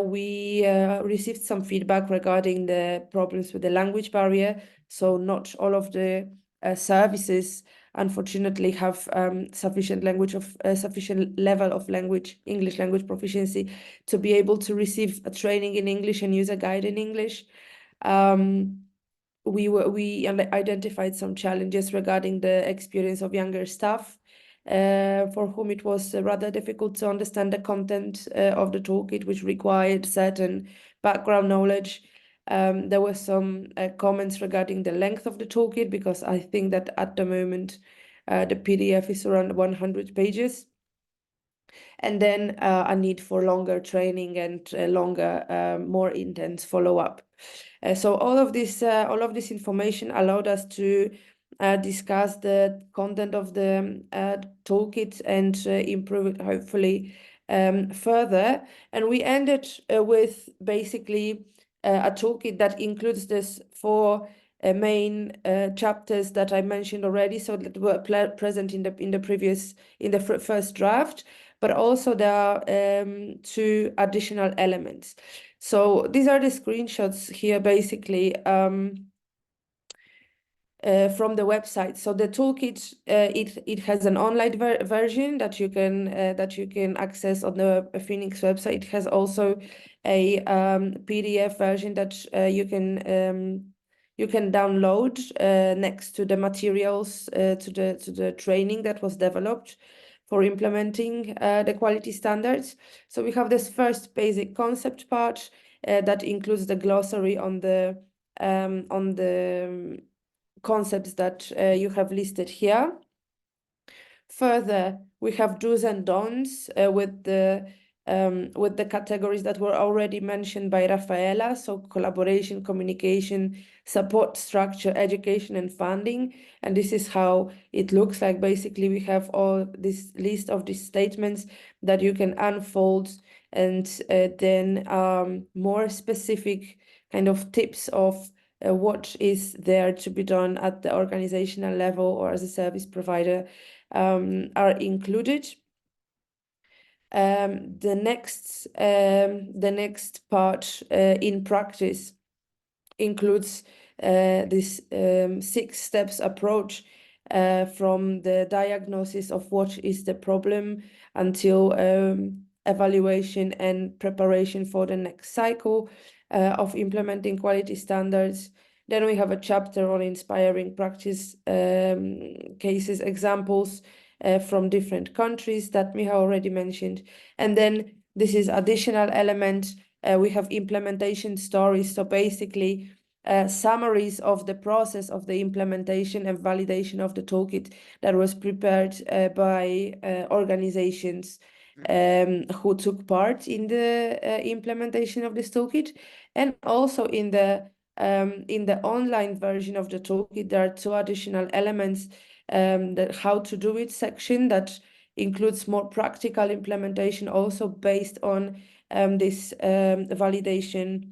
we received some feedback regarding the problems with the language barrier. So not all of the services unfortunately have sufficient level of English language proficiency to be able to receive a training in English and use a guide in English. We identified some challenges regarding the experience of younger staff, for whom it was rather difficult to understand the content of the toolkit, which required certain background knowledge. There were some comments regarding the length of the toolkit, because I think that at the moment the PDF is around 100 pages. And then a need for longer training and longer, more intense follow-up. So all of this information allowed us to discuss the content of the toolkit and improve it hopefully further. And we ended with basically a toolkit that includes this 4 main chapters that I mentioned already, so that were present in the first draft. But also there are 2 additional elements. So these are the screenshots here, basically from the website. So the toolkit it has an online version that you can access on the FENIQS website. It has also a PDF version that you can download next to the materials to the training that was developed for implementing the quality standards. So we have this first basic concept part that includes the glossary on the concepts that you have listed here. Further, we have do's and don'ts with the categories that were already mentioned by Refaela, so collaboration, communication, support structure, education, and funding. And this is how it looks like. Basically, we have all this list of these statements that you can unfold, and then more specific kind of tips of what is there to be done at the organizational level or as a service provider are included. The next part in practice includes this 6 steps approach from the diagnosis of what is the problem until evaluation and preparation for the next cycle of implementing quality standards. Then we have a chapter on inspiring practice cases, examples from different countries that Michal already mentioned. And then this is additional element. We have implementation stories. So basically summaries of the process of the implementation and validation of the toolkit that was prepared by organizations who took part in the implementation of this toolkit. And also in the online version of the toolkit, there are 2 additional elements, the how to do it section that includes more practical implementation, also based on this validation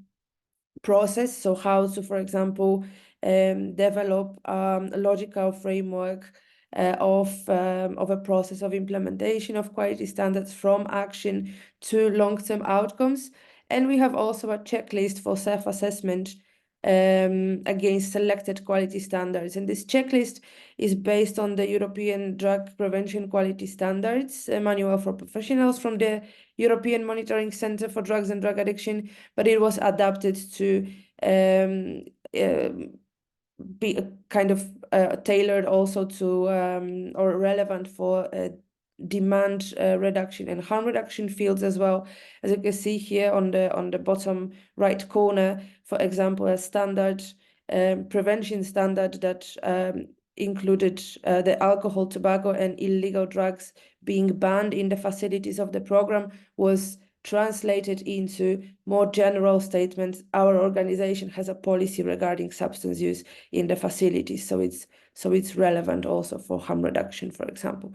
process. So how to, for example, develop a logical framework of a process of implementation of quality standards from action to long-term outcomes. And we have also a checklist for self-assessment against selected quality standards. And this checklist is based on the European Drug Prevention Quality Standards Manual for Professionals from the European Monitoring Center for Drugs and Drug Addiction, but it was adapted to be kind of tailored also to or relevant for demand reduction and harm reduction fields as well. As you can see here on the bottom right corner, for example, a standard prevention standard that included the alcohol, tobacco, and illegal drugs being banned in the facilities of the program was translated into more general statements. Our organization has a policy regarding substance use in the facilities, so it's relevant also for harm reduction, for example.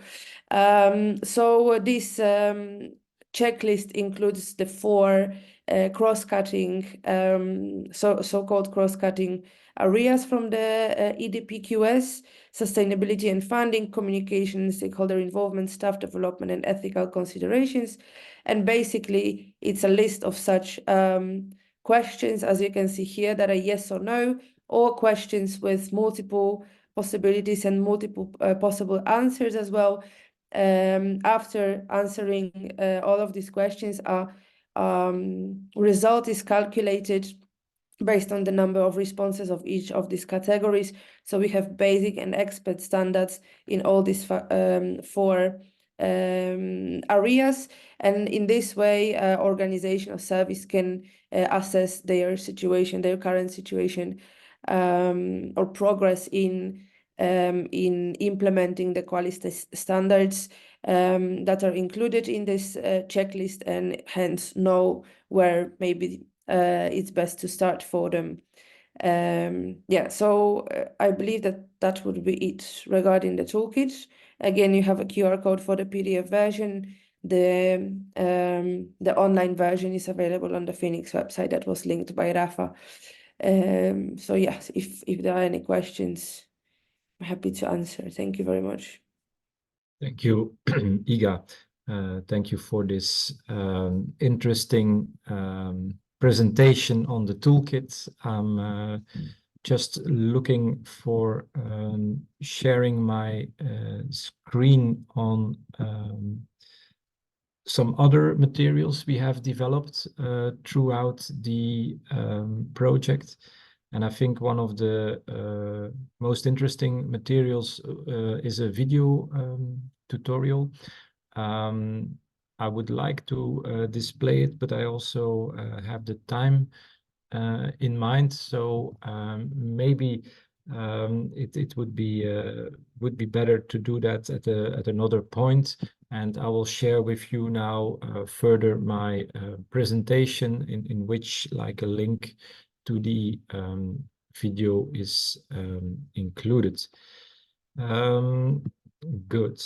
So this checklist includes the 4 cross-cutting, so-called cross-cutting areas from the EDPQS: sustainability and funding, communication, stakeholder involvement, staff development, and ethical considerations. And basically, it's a list of such questions, as you can see here, that are yes or no, or questions with multiple possibilities and multiple possible answers as well. After answering all of these questions, our result is calculated based on the number of responses of each of these categories. So we have basic and expert standards in all these four areas. And in this way, organization or service can assess their situation, their current situation, or progress in implementing the quality standards that are included in this checklist, and hence know where maybe it's best to start for them. Yeah, so I believe that would be it regarding the toolkit. Again, you have a QR code for the PDF version. The online version is available on the FENIQS website that was linked by Rafa. So yes, if there are any questions, I'm happy to answer. Thank you very much. Thank you, Iga. Thank you for this interesting presentation on the toolkit. I'm just looking for sharing my screen on some other materials we have developed throughout the project. And I think one of the most interesting materials is a video tutorial. I would like to display it, but I also have the time in mind. So maybe it would be better to do that at another point. And I will share with you now further my presentation in which like a link to the video is included. Good.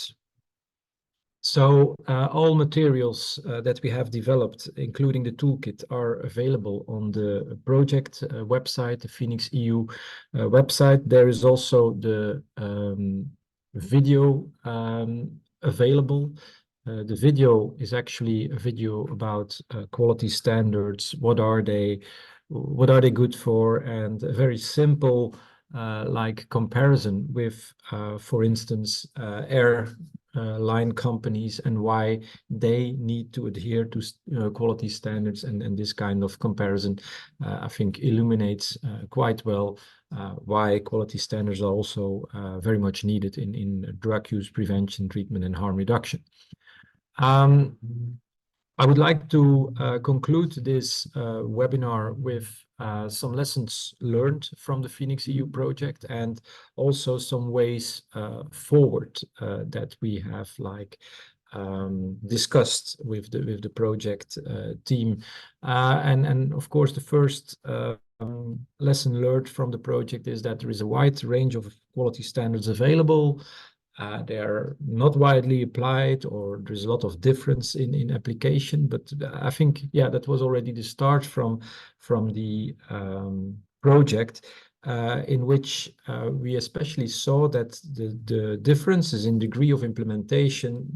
So all materials that we have developed, including the toolkit, are available on the project website, the FENIQS-EU website. There is also the video available. The video is actually a video about quality standards. What are they good for? And a very simple like comparison with, for instance, airline companies and why they need to adhere to quality standards. And this kind of comparison, I think, illuminates quite well why quality standards are also very much needed in drug use prevention, treatment, and harm reduction. I would like to conclude this webinar with some lessons learned from the FENIQS-EU project, and also some ways forward that we have like discussed with the project team. And of course, the first lesson learned from the project is that there is a wide range of quality standards available. They are not widely applied, or there's a lot of difference in application. But I think, yeah, that was already the start from the project, in which we especially saw that the differences in degree of implementation,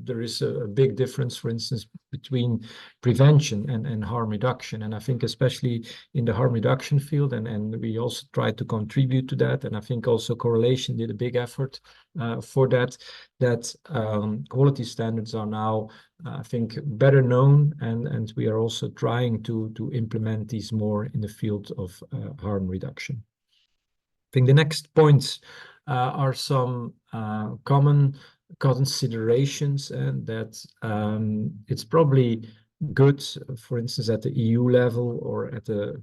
there is a big difference, for instance, between prevention and harm reduction. And I think especially in the harm reduction field, and we also tried to contribute to that. And I think also Correlation did a big effort for that quality standards are now, I think, better known, and we are also trying to implement these more in the field of harm reduction. I think the next points are some common considerations, and that it's probably good, for instance, at the EU level or at a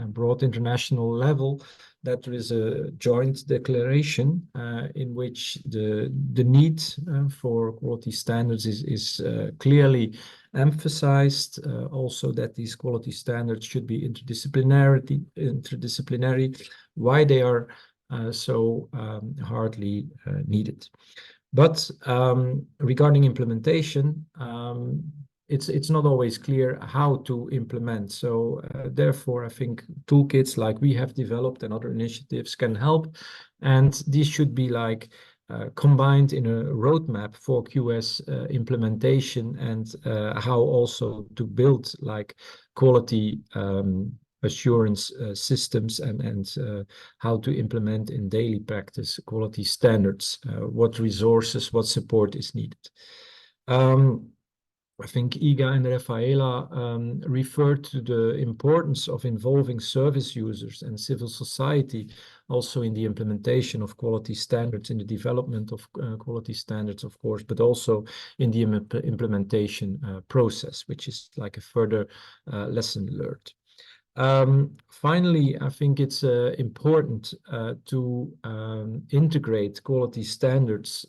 broad international level, that there is a joint declaration in which the need for quality standards is clearly emphasized. Also that these quality standards should be interdisciplinary, why they are so hardly needed. But regarding implementation, it's not always clear how to implement. So therefore, I think toolkits like we have developed and other initiatives can help. And these should be like combined in a roadmap for QS implementation, and how also to build like quality assurance systems and how to implement in daily practice quality standards, what resources, what support is needed. I think Iga and Refaela referred to the importance of involving service users and civil society also in the implementation of quality standards, in the development of quality standards, of course, but also in the implementation process, which is like a further lesson learned. Finally, I think it's important to integrate quality standards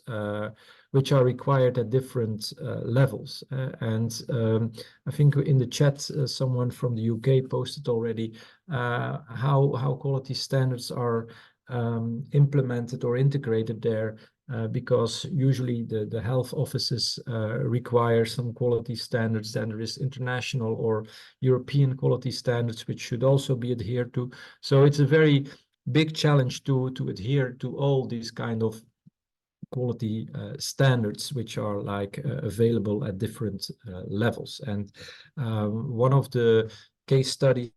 which are required at different levels. I think in the chat, someone from the UK posted already how quality standards are implemented or integrated there, because usually the health offices require some quality standards, and there is international or European quality standards which should also be adhered to. So it's a very big challenge to adhere to all these kind of quality standards which are like available at different levels. And one of the case studies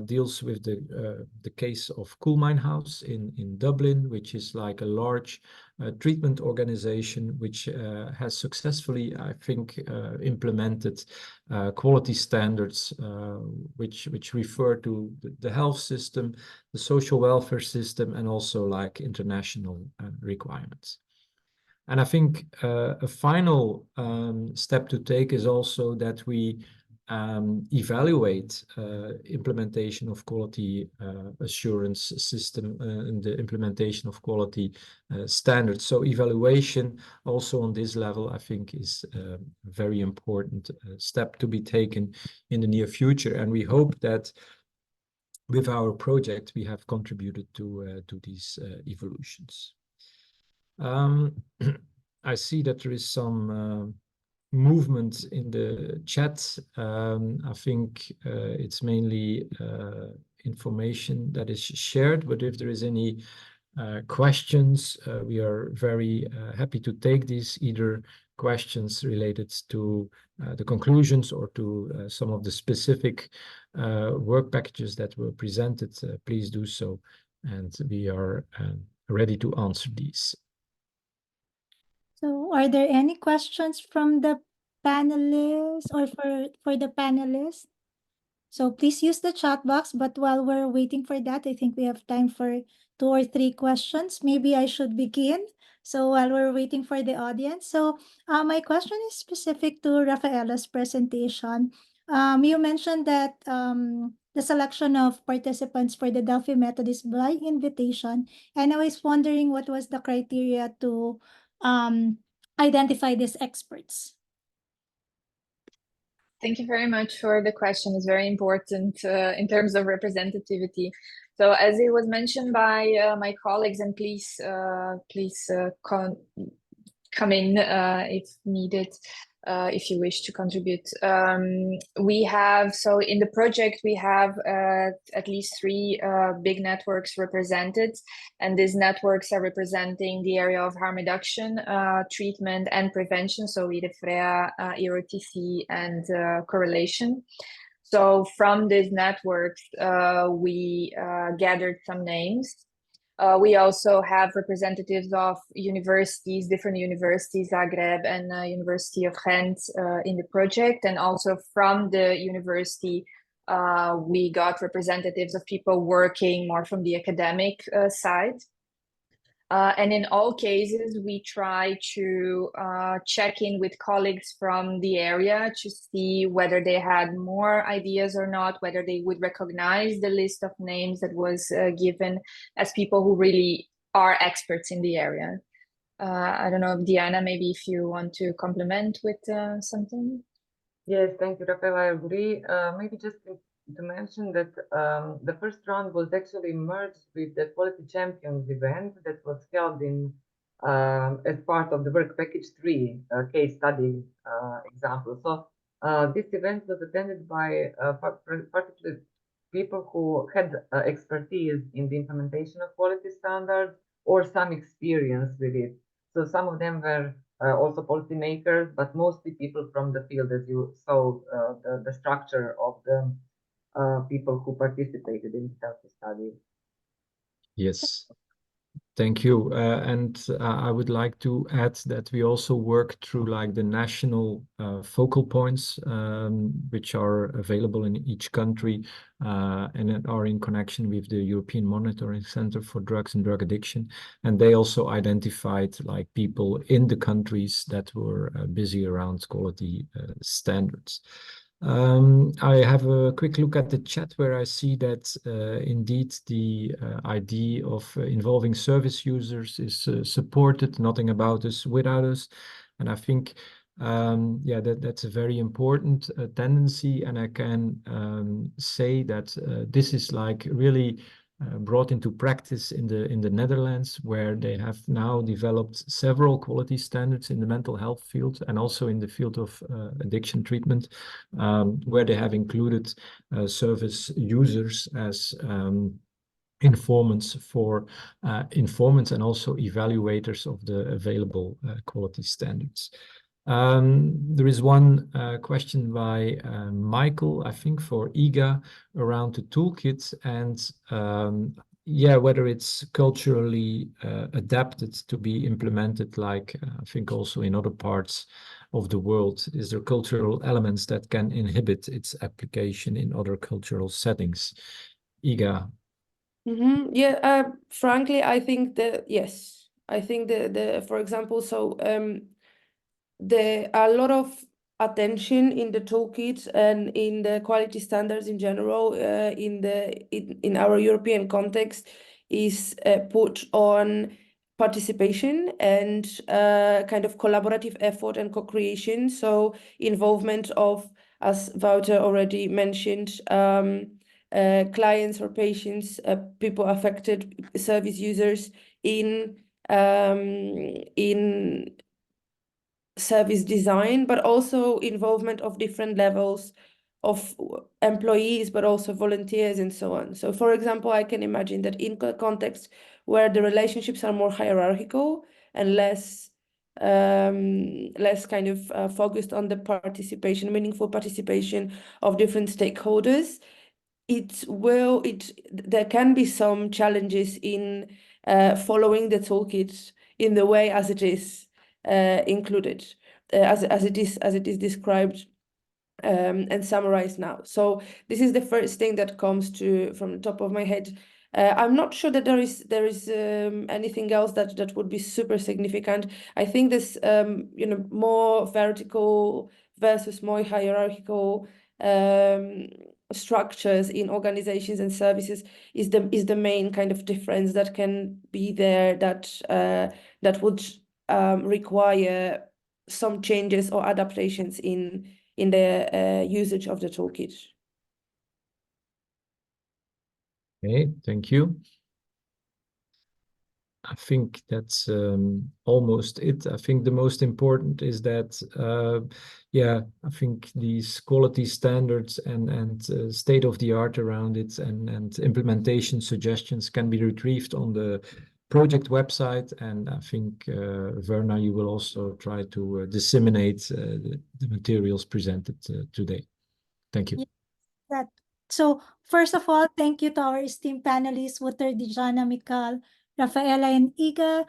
deals with the case of Coolmine House in Dublin, which is like a large treatment organization which has successfully, I think, implemented quality standards which refer to the health system, the social welfare system, and also like international requirements. And I think a final step to take is also that we evaluate implementation of quality assurance system and the implementation of quality standards. So evaluation also on this level, I think, is a very important step to be taken in the near future. And we hope that with our project, we have contributed to these evolutions. I see that there is some movement in the chat. I think it's mainly information that is shared, but if there is any questions, we are very happy to take these, either questions related to the conclusions or to some of the specific work packages that were presented. Please do so, and we are ready to answer these. So are there any questions from the panelists or for the panelists? So please use the chat box, but while we're waiting for that, I think we have time for 2 or 3 questions. Maybe I should begin. So while we're waiting for the audience. So my question is specific to Refaela's presentation. You mentioned that the selection of participants for the Delphi method is by invitation. And I was wondering what was the criteria to identify these experts. Thank you very much for the question. It's very important in terms of representativity. So as it was mentioned by my colleagues, and please come in if needed, if you wish to contribute. We have, so in the project, we have at least 3 big networks represented, and these networks are representing the area of harm reduction, treatment, and prevention, so FENIQS-EU, EROTC, and correlation. So from these networks, we gathered some names. We also have representatives of universities, different universities, Zagreb and University of Ghent in the project. And also from the university, we got representatives of people working more from the academic side. And in all cases, we try to check in with colleagues from the area to see whether they had more ideas or not, whether they would recognize the list of names that was given as people who really are experts in the area. I don't know, Dijana, maybe if you want to complement with something. Yes, thank you, Refaela. I agree. Maybe just to mention that the first round was actually merged with the Quality Champions event that was held in as part of the work package 3 case study example. So this event was attended by particularly people who had expertise in the implementation of quality standards or some experience with it. So some of them were also policymakers, but mostly people from the field, as you saw the structure of the people who participated in the study. Yes. Thank you. And I would like to add that we also work through like the national focal points, which are available in each country and are in connection with the European Monitoring Center for Drugs and Drug Addiction. And they also identified like people in the countries that were busy around quality standards. I have a quick look at the chat where I see that indeed the idea of involving service users is supported, nothing about us without us. And I think, yeah, that's a very important tendency. And I can say that this is like really brought into practice in the Netherlands, where they have now developed several quality standards in the mental health field and also in the field of addiction treatment, where they have included service users as informants for informants and also evaluators of the available quality standards. There is one question by Michael, I think for IGA, around the toolkit and yeah, whether it's culturally adapted to be implemented, like I think also in other parts of the world. Is there cultural elements that can inhibit its application in other cultural settings? IGA. Yeah, frankly, I think that yes. I think for example, so there are a lot of attention in the toolkit and in the quality standards in general in our European context is put on participation and kind of collaborative effort and co-creation. So involvement of, as Wouter already mentioned, clients or patients, people affected, service users in service design, but also involvement of different levels of employees, but also volunteers and so on. So for example, I can imagine that in a context where the relationships are more hierarchical and less kind of focused on the participation, meaningful participation of different stakeholders, there can be some challenges in following the toolkit in the way as it is included, as it is described and summarized now. So this is the first thing that comes from the top of my head. I'm not sure that there is anything else that would be super significant. I think this more vertical versus more hierarchical structures in organizations and services is the main kind of difference that can be there, that would require some changes or adaptations in the usage of the toolkit. Okay, thank you. I think that's almost it. I think the most important is that, yeah, I think these quality standards and state of the art around it and implementation suggestions can be retrieved on the project website. And I think, Verna, you will also try to disseminate the materials presented today. Thank you. Yeah, so first of all, thank you to our esteemed panelists, Wouter, Dijana, Michal, Refaela, and Iga.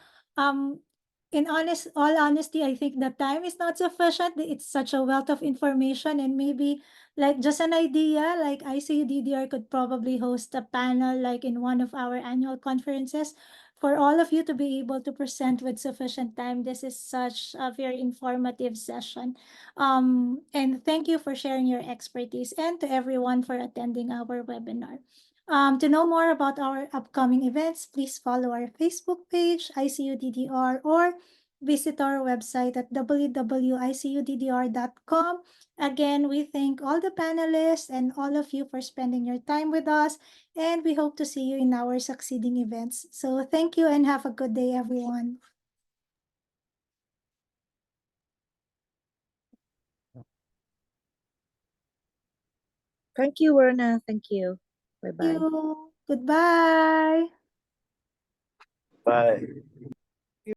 In all honesty, I think the time is not sufficient. It's such a wealth of information, and maybe like just an idea, like ICU-DDR could probably host a panel like in one of our annual conferences for all of you to be able to present with sufficient time. This is such a very informative session. And thank you for sharing your expertise, and to everyone for attending our webinar. To know more about our upcoming events, please follow our Facebook page, ICU-DDR, or visit our website at www.icuddr.com. Again, we thank all the panelists and all of you for spending your time with us, and we hope to see you in our succeeding events. So thank you and have a good day, everyone. Thank you, Verna. Thank you. Bye-bye. Thank you. Goodbye. Bye.